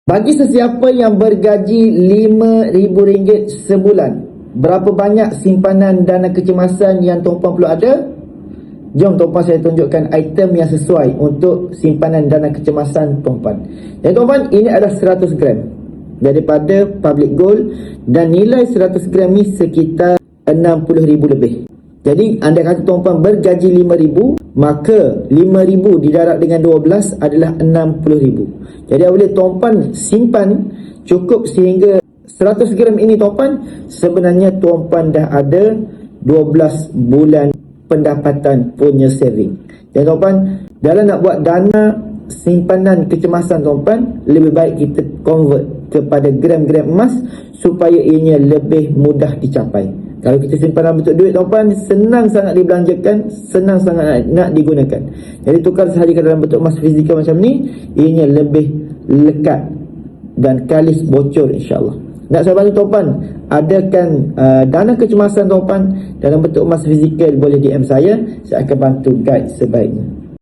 Bagi sesiapa yang bergaji RM5,000 sebulan, berapa banyak simpanan dana kecemasan yang tuan-puan perlu ada? Jom tuan-puan saya tunjukkan item yang sesuai untuk simpanan dana kecemasan tuan-puan. Jadi tuan-puan, ini adalah 100 gram daripada Public Gold dan nilai 100 gram ni sekitar RM60,000 lebih. Jadi anda kata tuan-puan bergaji RM5,000, maka RM5,000 didarab dengan 12 adalah RM60,000. Jadi boleh tuan-puan simpan cukup sehingga 100 gram ini tuan-puan, sebenarnya tuan-puan dah ada 12 bulan pendapatan punya saving. Jadi tuan-puan, dalam nak buat dana simpanan kecemasan tuan-puan, lebih baik kita convert kepada gram-gram emas supaya ianya lebih mudah dicapai. Kalau kita simpan dalam bentuk duit tuan-puan, senang sangat dibelanjakan, senang sangat nak digunakan. Jadi tukar sahaja dalam bentuk emas fizikal macam ni, ianya lebih lekat dan kalis bocor insya-Allah. Nak saya bantu tuan-puan adakan dana kecemasan tuan-puan dalam bentuk emas fizikal, boleh DM saya akan bantu guide sebaiknya.